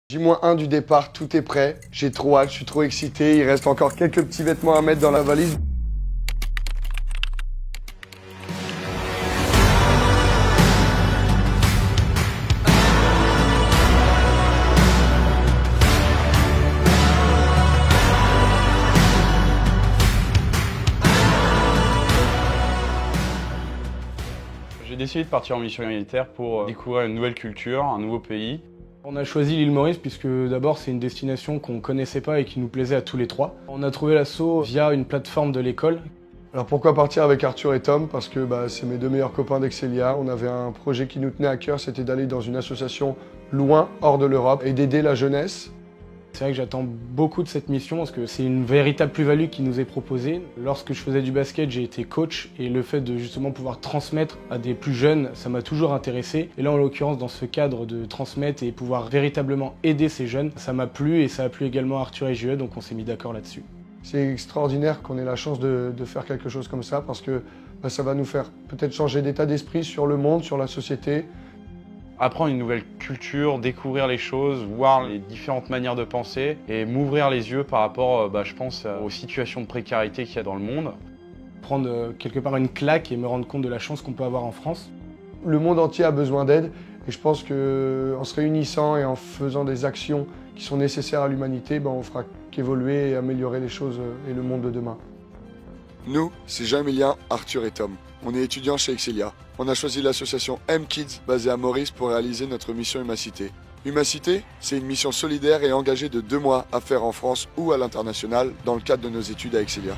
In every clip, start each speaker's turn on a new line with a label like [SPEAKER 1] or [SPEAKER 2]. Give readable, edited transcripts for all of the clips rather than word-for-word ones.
[SPEAKER 1] J-1 du départ, tout est prêt. J'ai trop hâte, je suis trop excité. Il reste encore quelques petits vêtements à mettre dans la valise.
[SPEAKER 2] J'ai décidé de partir en mission humanitaire pour découvrir une nouvelle culture, un nouveau pays.
[SPEAKER 3] On a choisi l'île Maurice puisque d'abord c'est une destination qu'on ne connaissait pas et qui nous plaisait à tous les trois. On a trouvé l'assaut via une plateforme de l'école.
[SPEAKER 1] Alors pourquoi partir avec Arthur et Tom? Parce que c'est mes deux meilleurs copains d'Excelia. On avait un projet qui nous tenait à cœur, c'était d'aller dans une association loin, hors de l'Europe, et d'aider la jeunesse.
[SPEAKER 3] C'est vrai que j'attends beaucoup de cette mission parce que c'est une véritable plus-value qui nous est proposée. Lorsque je faisais du basket, j'ai été coach et le fait de justement pouvoir transmettre à des plus jeunes, ça m'a toujours intéressé. Et là, en l'occurrence, dans ce cadre de transmettre et pouvoir véritablement aider ces jeunes, ça m'a plu et ça a plu également à Arthur et JE, donc on s'est mis d'accord là-dessus.
[SPEAKER 1] C'est extraordinaire qu'on ait la chance de faire quelque chose comme ça parce que ça va nous faire peut-être changer d'état d'esprit sur le monde, sur la société.
[SPEAKER 2] Apprendre une nouvelle culture, découvrir les choses, voir les différentes manières de penser et m'ouvrir les yeux par rapport, je pense, aux situations de précarité qu'il y a dans le monde.
[SPEAKER 3] Prendre quelque part une claque et me rendre compte de la chance qu'on peut avoir en France.
[SPEAKER 1] Le monde entier a besoin d'aide et je pense qu'en se réunissant et en faisant des actions qui sont nécessaires à l'humanité, on fera qu'évoluer et améliorer les choses et le monde de demain. Nous, c'est Jean-Emilien, Arthur et Tom. On est étudiants chez Excelia. On a choisi l'association M-Kids basée à Maurice pour réaliser notre mission Humacité. Humacité, c'est une mission solidaire et engagée de 2 mois à faire en France ou à l'international dans le cadre de nos études à Excelia.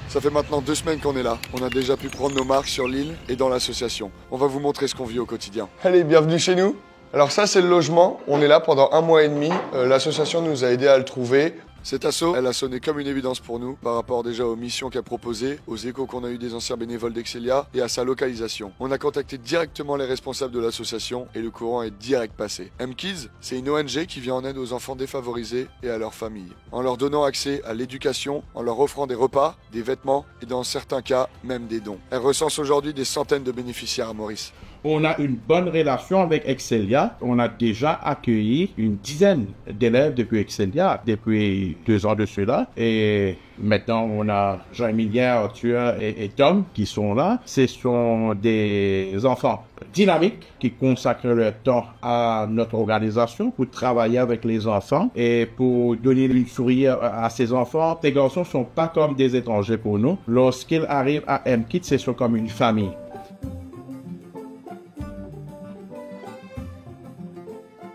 [SPEAKER 1] Ça fait maintenant 2 semaines qu'on est là. On a déjà pu prendre nos marques sur l'île et dans l'association. On va vous montrer ce qu'on vit au quotidien. Allez, bienvenue chez nous. Alors ça, c'est le logement. On est là pendant 1 mois et demi. L'association nous a aidés à le trouver. Cet assaut, elle a sonné comme une évidence pour nous, par rapport déjà aux missions qu'elle proposait, aux échos qu'on a eu des anciens bénévoles d'Excelia et à sa localisation. On a contacté directement les responsables de l'association et le courant est direct passé. M-Kids, c'est une ONG qui vient en aide aux enfants défavorisés et à leurs familles, en leur donnant accès à l'éducation, en leur offrant des repas, des vêtements et dans certains cas, même des dons. Elle recense aujourd'hui des centaines de bénéficiaires à Maurice.
[SPEAKER 4] On a une bonne relation avec Excelia. On a déjà accueilli une dizaine d'élèves depuis Excelia, depuis 2 ans de cela. Et maintenant, on a Jean-Emilien, Arthur et Tom qui sont là. Ce sont des enfants dynamiques qui consacrent leur temps à notre organisation pour travailler avec les enfants et pour donner le sourire à ces enfants. Ces garçons ne sont pas comme des étrangers pour nous. Lorsqu'ils arrivent à M-Kids, ce sont comme une famille.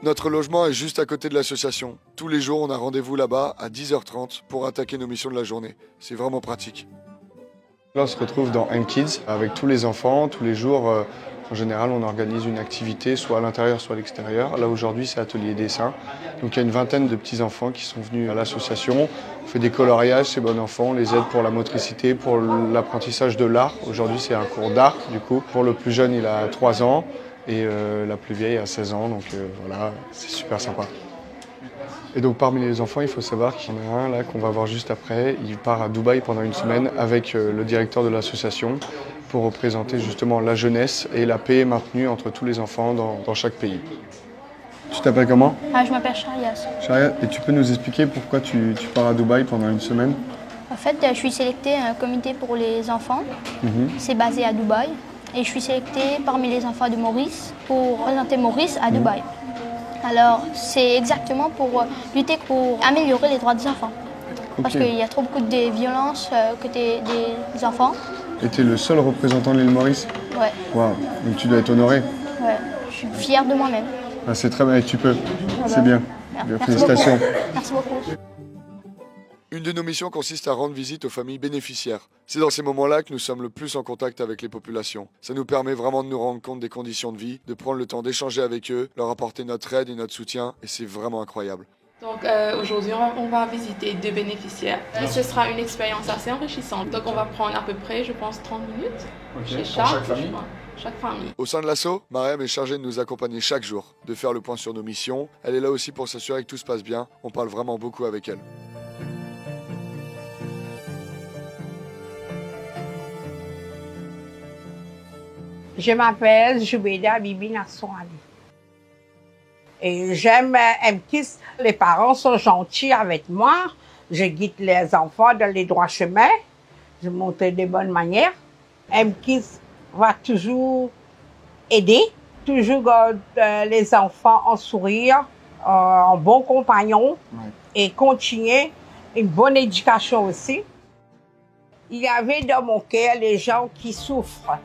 [SPEAKER 1] Notre logement est juste à côté de l'association. Tous les jours, on a rendez-vous là-bas à 10h30 pour attaquer nos missions de la journée. C'est vraiment pratique. Là, on se retrouve dans M-Kids avec tous les enfants. Tous les jours, en général, on organise une activité, soit à l'intérieur, soit à l'extérieur. Là, aujourd'hui, c'est atelier dessin. Donc, il y a une vingtaine de petits-enfants qui sont venus à l'association. On fait des coloriages, ces bons enfants. On les aide pour la motricité, pour l'apprentissage de l'art. Aujourd'hui, c'est un cours d'art, du coup. Pour le plus jeune, il a 3 ans. Et la plus vieille a 16 ans, donc voilà, c'est super sympa. Et donc parmi les enfants, il faut savoir qu'il y en a un là qu'on va voir juste après. Il part à Dubaï pendant 1 semaine avec le directeur de l'association pour représenter justement la jeunesse et la paix maintenue entre tous les enfants dans chaque pays. Tu t'appelles comment?
[SPEAKER 5] Je m'appelle Sharias.
[SPEAKER 1] Sharias, et tu peux nous expliquer pourquoi tu pars à Dubaï pendant 1 semaine?
[SPEAKER 5] En fait, je suis sélectée à un comité pour les enfants. C'est basé à Dubaï. Et je suis sélectée parmi les enfants de Maurice pour représenter Maurice à Dubaï. Alors, c'est exactement pour lutter pour améliorer les droits des enfants. Okay. Parce qu'il y a trop beaucoup de violences côté des enfants.
[SPEAKER 1] Et tu es le seul représentant de l'île Maurice?
[SPEAKER 5] Ouais.
[SPEAKER 1] Waouh, donc tu dois être honoré?
[SPEAKER 5] Ouais, je suis fière de moi-même.
[SPEAKER 1] C'est très bien, et tu peux. C'est bien.
[SPEAKER 5] Merci
[SPEAKER 1] Félicitations.
[SPEAKER 5] Beaucoup. Merci beaucoup.
[SPEAKER 1] Une de nos missions consiste à rendre visite aux familles bénéficiaires. C'est dans ces moments-là que nous sommes le plus en contact avec les populations. Ça nous permet vraiment de nous rendre compte des conditions de vie, de prendre le temps d'échanger avec eux, leur apporter notre aide et notre soutien, et c'est vraiment incroyable.
[SPEAKER 6] Donc aujourd'hui, on va visiter 2 bénéficiaires et ce sera une expérience assez enrichissante. Donc on va prendre à peu près, je pense, 30 minutes chez chaque famille.
[SPEAKER 1] Au sein de l'asso, Mariam est chargée de nous accompagner chaque jour, de faire le point sur nos missions. Elle est là aussi pour s'assurer que tout se passe bien. On parle vraiment beaucoup avec elle.
[SPEAKER 7] Je m'appelle Joubeda Bibi Nassouali. Et j'aime M-Kids. Les parents sont gentils avec moi. Je guide les enfants dans les droits chemins. Je montre de bonnes manières. M-Kids va toujours aider, toujours garder les enfants en sourire, en bon compagnon et continuer une bonne éducation aussi. Il y avait dans mon cœur les gens qui souffrent.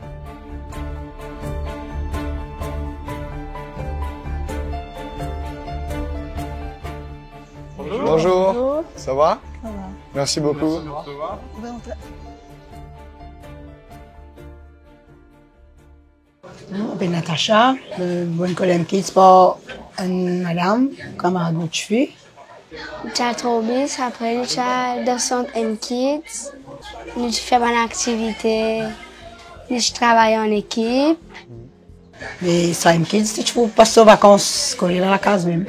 [SPEAKER 1] Bonjour.
[SPEAKER 8] Bonjour.
[SPEAKER 1] Ça va?
[SPEAKER 8] Ça va.
[SPEAKER 1] Merci beaucoup.
[SPEAKER 8] Je m'appelle Natacha, je suis collègue qui pour une madame, camarade de fille.
[SPEAKER 9] J'ai trouvé, après j'ai dans son M-Kids, je fais mon activité, je travaille en équipe.
[SPEAKER 8] Mais ça, M-Kids, tu peux passer aux vacances scolaires à la case même.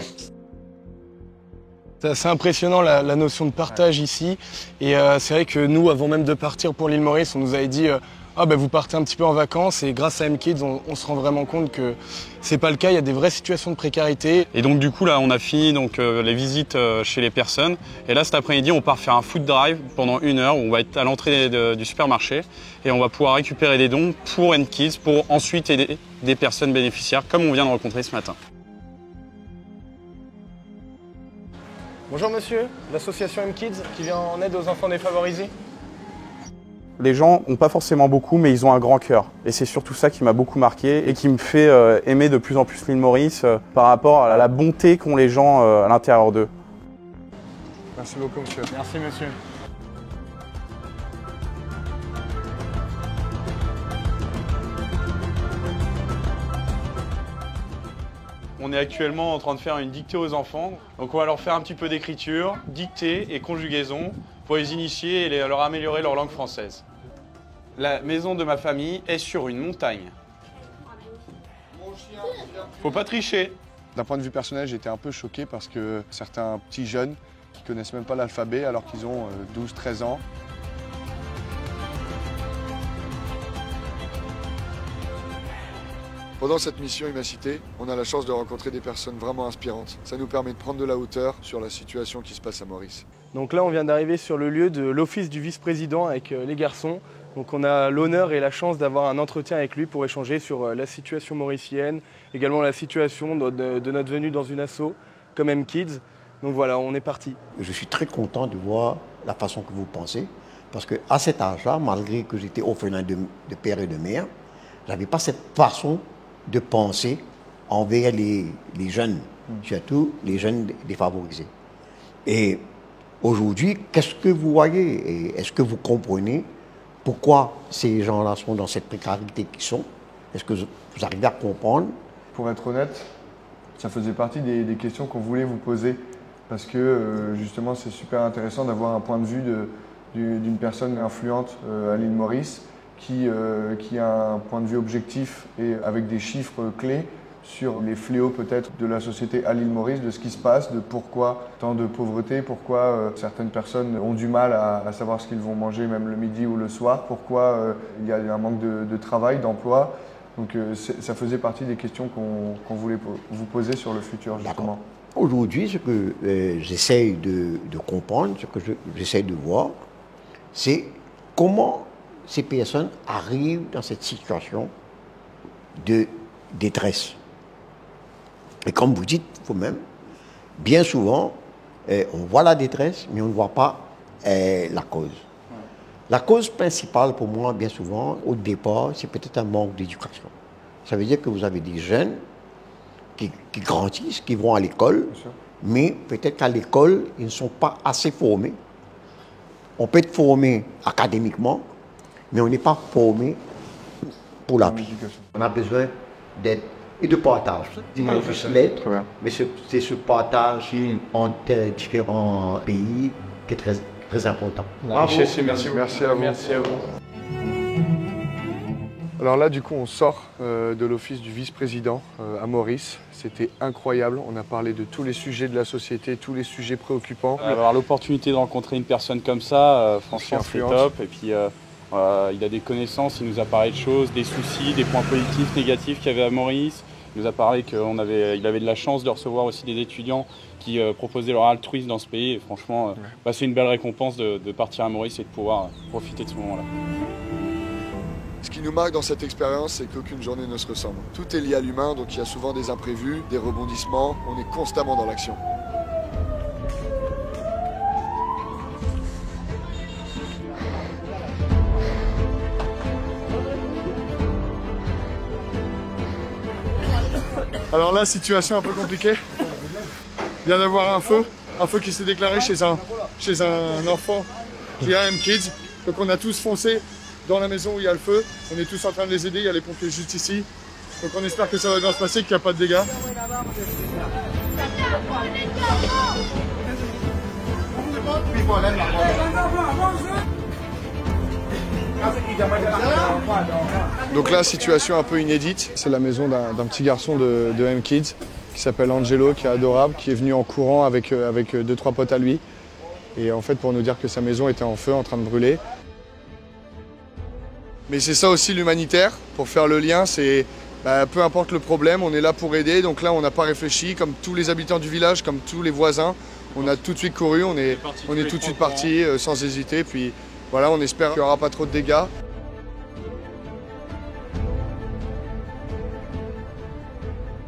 [SPEAKER 3] C'est assez impressionnant la notion de partage ici. Et c'est vrai que nous, avant même de partir pour l'île Maurice, on nous avait dit ah ben vous partez un petit peu en vacances. Et grâce à M-Kids, on se rend vraiment compte que c'est pas le cas. Il y a des vraies situations de précarité.
[SPEAKER 2] Et donc du coup là on a fini donc, les visites chez les personnes. Et là cet après-midi on part faire un food drive pendant 1 heure où on va être à l'entrée du supermarché. Et on va pouvoir récupérer des dons pour M-Kids pour ensuite aider des personnes bénéficiaires comme on vient de rencontrer ce matin.
[SPEAKER 3] Bonjour monsieur, l'association M-Kids qui vient en aide aux enfants défavorisés.
[SPEAKER 2] Les gens n'ont pas forcément beaucoup, mais ils ont un grand cœur. Et c'est surtout ça qui m'a beaucoup marqué et qui me fait aimer de plus en plus l'île Maurice par rapport à la bonté qu'ont les gens à l'intérieur d'eux.
[SPEAKER 1] Merci beaucoup, monsieur.
[SPEAKER 3] Merci monsieur.
[SPEAKER 2] On est actuellement en train de faire une dictée aux enfants. Donc on va leur faire un petit peu d'écriture, dictée et conjugaison pour les initier et leur améliorer leur langue française. La maison de ma famille est sur une montagne. Faut pas tricher.
[SPEAKER 1] D'un point de vue personnel, j'étais un peu choqué parce que certains petits jeunes qui connaissent même pas l'alphabet alors qu'ils ont 12-13 ans. Pendant cette mission Imacité, on a la chance de rencontrer des personnes vraiment inspirantes. Ça nous permet de prendre de la hauteur sur la situation qui se passe à Maurice.
[SPEAKER 3] Donc là on vient d'arriver sur le lieu de l'office du vice-président avec les garçons. Donc on a l'honneur et la chance d'avoir un entretien avec lui pour échanger sur la situation mauricienne, également la situation de notre venue dans une asso comme M-Kids. Donc voilà, on est parti.
[SPEAKER 10] Je suis très content de voir la façon que vous pensez, parce qu'à cet âge-là, malgré que j'étais orphelin de père et de mère, je n'avais pas cette façon de penser envers les jeunes, surtout les jeunes défavorisés. Et aujourd'hui, qu'est-ce que vous voyez? Est-ce que vous comprenez pourquoi ces gens-là sont dans cette précarité qu'ils sont? Est-ce que vous arrivez à comprendre?
[SPEAKER 1] Pour être honnête, ça faisait partie des questions qu'on voulait vous poser parce que justement c'est super intéressant d'avoir un point de vue d'une personne influente à l'île Maurice qui a un point de vue objectif et avec des chiffres clés sur les fléaux peut-être de la société à l'île Maurice, de ce qui se passe, de pourquoi tant de pauvreté, pourquoi certaines personnes ont du mal à savoir ce qu'ils vont manger même le midi ou le soir, pourquoi il y a un manque de travail, d'emploi. Donc ça faisait partie des questions qu'on voulait vous poser sur le futur justement.
[SPEAKER 10] Aujourd'hui, ce que j'essaye de comprendre, ce que j'essaye de voir, c'est comment ces personnes arrivent dans cette situation de détresse. Et comme vous dites vous-même, bien souvent, on voit la détresse, mais on ne voit pas la cause. La cause principale pour moi, bien souvent, au départ, c'est peut-être un manque d'éducation. Ça veut dire que vous avez des jeunes qui grandissent, qui vont à l'école, mais peut-être qu'à l'école, ils ne sont pas assez formés. On peut être formé académiquement, mais on n'est pas formé pour la vie. On a besoin d'aide et de partage. Dis-moi juste l'aide, mais c'est ce partage entre différents pays qui est très, très important.
[SPEAKER 1] Bravo. Merci à vous.
[SPEAKER 3] Merci à vous.
[SPEAKER 1] Alors là, du coup, on sort de l'office du vice-président à Maurice. C'était incroyable. On a parlé de tous les sujets de la société, tous les sujets préoccupants.
[SPEAKER 2] Avoir l'opportunité de rencontrer une personne comme ça, franchement, c'est top. Et puis, Il a des connaissances, il nous a parlé de choses, des soucis, des points positifs, négatifs qu'il y avait à Maurice. Il nous a parlé qu'il avait de la chance de recevoir aussi des étudiants qui proposaient leur altruisme dans ce pays. Et franchement, c'est une belle récompense de partir à Maurice et de pouvoir profiter de ce moment-là.
[SPEAKER 1] Ce qui nous marque dans cette expérience, c'est qu'aucune journée ne se ressemble. Tout est lié à l'humain, donc il y a souvent des imprévus, des rebondissements. On est constamment dans l'action. Alors là, situation un peu compliquée. Il vient d'avoir un feu qui s'est déclaré chez un enfant qui a M-Kids. Donc on a tous foncé dans la maison où il y a le feu. On est tous en train de les aider, il y a les pompiers juste ici. Donc on espère que ça va bien se passer, qu'il n'y a pas de dégâts. Donc là, situation un peu inédite. C'est la maison d'un petit garçon de M-Kids qui s'appelle Angelo, qui est adorable, qui est venu en courant avec 2-3 potes à lui. Et en fait, pour nous dire que sa maison était en feu, en train de brûler. Mais c'est ça aussi l'humanitaire, pour faire le lien, c'est peu importe le problème, on est là pour aider. Donc là, on n'a pas réfléchi, comme tous les habitants du village, comme tous les voisins. On a tout de suite couru, on est tout de suite partis sans hésiter. Puis voilà, on espère qu'il n'y aura pas trop de dégâts.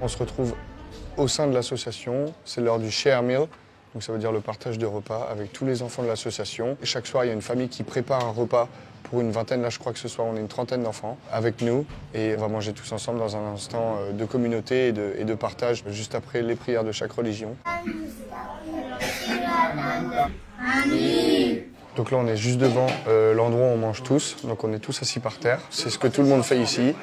[SPEAKER 1] On se retrouve au sein de l'association, c'est l'heure du share meal. Donc ça veut dire le partage de repas avec tous les enfants de l'association. Chaque soir, il y a une famille qui prépare un repas pour une vingtaine. Là, je crois que ce soir, on est une trentaine d'enfants avec nous. Et on va manger tous ensemble dans un instant de communauté et de partage, juste après les prières de chaque religion. Donc là, on est juste devant l'endroit où on mange tous. Donc on est tous assis par terre. C'est ce que tout le monde fait ici.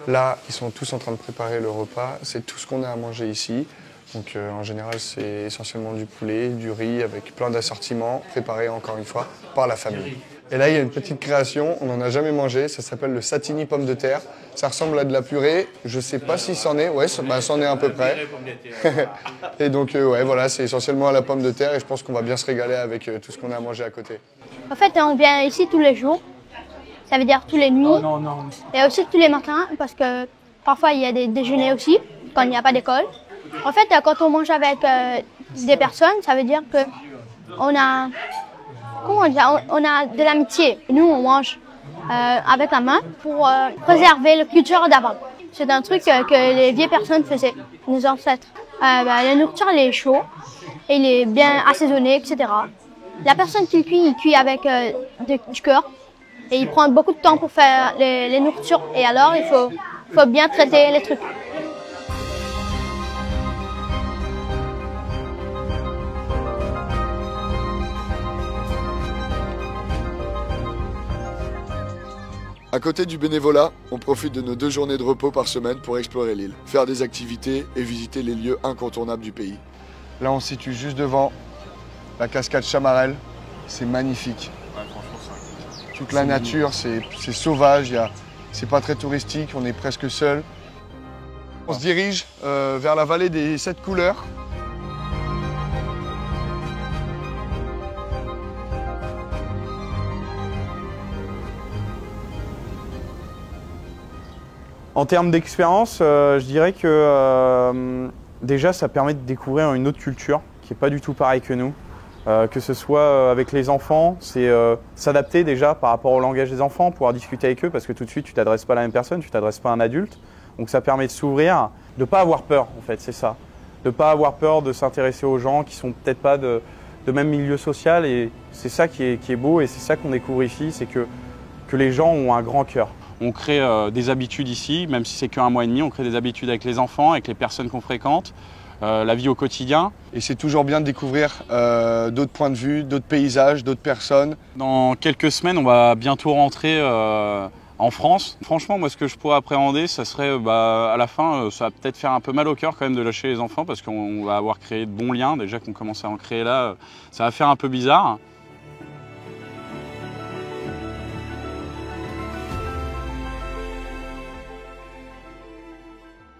[SPEAKER 1] Là, ils sont tous en train de préparer le repas. C'est tout ce qu'on a à manger ici. Donc en général, c'est essentiellement du poulet, du riz avec plein d'assortiments préparés encore une fois par la famille. Et là, il y a une petite création, on n'en a jamais mangé, ça s'appelle le satini pomme de terre. Ça ressemble à de la purée, je sais pas si c'en est, ouais, c'en est à peu près. Et donc ouais, voilà, c'est essentiellement à la pomme de terre et je pense qu'on va bien se régaler avec tout ce qu'on a à manger à côté.
[SPEAKER 5] En fait, on vient ici tous les jours, ça veut dire tous les nuits, et aussi tous les matins, parce que parfois il y a des déjeuners aussi, quand il n'y a pas d'école. En fait, quand on mange avec des personnes, ça veut dire qu'on a... Comment on dit, on a de l'amitié. Nous, on mange avec la main pour préserver la culture d'avant. C'est un truc que les vieilles personnes faisaient, nos ancêtres. La nourriture, elle est chaude, et il est bien assaisonné, etc. La personne qui le cuit, il cuit avec du cœur. Et il prend beaucoup de temps pour faire les nourritures. Et alors, il faut bien traiter les trucs.
[SPEAKER 1] À côté du bénévolat, on profite de nos 2 journées de repos par semaine pour explorer l'île, faire des activités et visiter les lieux incontournables du pays. Là, on se situe juste devant la cascade Chamarel. C'est magnifique. Ouais, franchement, toute la nature, c'est sauvage, c'est pas très touristique, on est presque seul. On se dirige vers la vallée des 7 couleurs.
[SPEAKER 11] En termes d'expérience, je dirais que déjà ça permet de découvrir une autre culture qui n'est pas du tout pareille que nous. Que ce soit avec les enfants, c'est s'adapter déjà par rapport au langage des enfants, pouvoir discuter avec eux parce que tout de suite tu ne t'adresses pas à la même personne, tu ne t'adresses pas à un adulte. Donc ça permet de s'ouvrir, de ne pas avoir peur en fait, c'est ça. De ne pas avoir peur de s'intéresser aux gens qui ne sont peut-être pas de même milieu social et c'est ça qui est beau et c'est ça qu'on découvre ici, c'est que les gens ont un grand cœur.
[SPEAKER 2] On crée des habitudes ici, même si c'est qu'1 mois et demi, on crée des habitudes avec les enfants, avec les personnes qu'on fréquente, la vie au quotidien.
[SPEAKER 1] Et c'est toujours bien de découvrir d'autres points de vue, d'autres paysages, d'autres personnes.
[SPEAKER 2] Dans quelques semaines, on va bientôt rentrer en France. Franchement, moi, ce que je pourrais appréhender, ça serait à la fin, ça va peut-être faire un peu mal au cœur quand même de lâcher les enfants parce qu'on va avoir créé de bons liens. Déjà qu'on commence à en créer là, ça va faire un peu bizarre.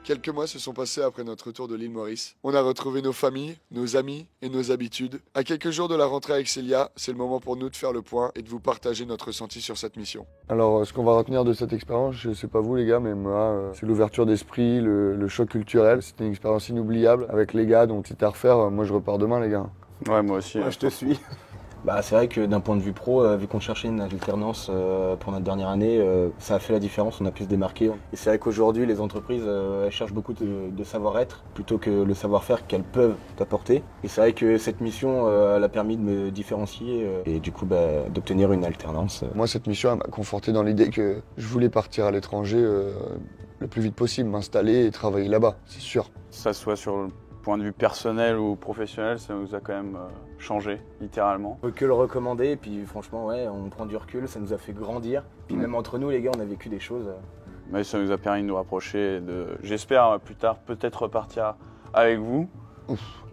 [SPEAKER 1] Quelques mois se sont passés après notre retour de l'île Maurice. On a retrouvé nos familles, nos amis et nos habitudes. À quelques jours de la rentrée avec Célia, c'est le moment pour nous de faire le point et de vous partager notre ressenti sur cette mission. Alors, ce qu'on va retenir de cette expérience, je sais pas vous les gars, mais moi, c'est l'ouverture d'esprit, le choc culturel. C'était une expérience inoubliable avec les gars, donc c'était à refaire. Moi, je repars demain, les gars.
[SPEAKER 2] Ouais, moi aussi.
[SPEAKER 12] Moi, je te suis. Bah, c'est vrai que d'un point de vue pro, vu qu'on cherchait une alternance pour notre dernière année, ça a fait la différence, on a pu se démarquer. Et c'est vrai qu'aujourd'hui, les entreprises elles cherchent beaucoup de savoir-être plutôt que le savoir-faire qu'elles peuvent apporter. Et c'est vrai que cette mission, elle a permis de me différencier et du coup d'obtenir une alternance.
[SPEAKER 1] Moi, cette mission elle m'a conforté dans l'idée que je voulais partir à l'étranger le plus vite possible, m'installer et travailler là-bas, c'est sûr.
[SPEAKER 2] Que ça soit sur le point de vue personnel ou professionnel, ça nous a quand même changé, littéralement.
[SPEAKER 12] On peut que le recommander, et puis franchement, ouais, on prend du recul, ça nous a fait grandir. Puis même entre nous, les gars, on a vécu des choses.
[SPEAKER 2] Mais ça nous a permis de nous rapprocher, j'espère plus tard peut-être repartir avec vous. Ouf.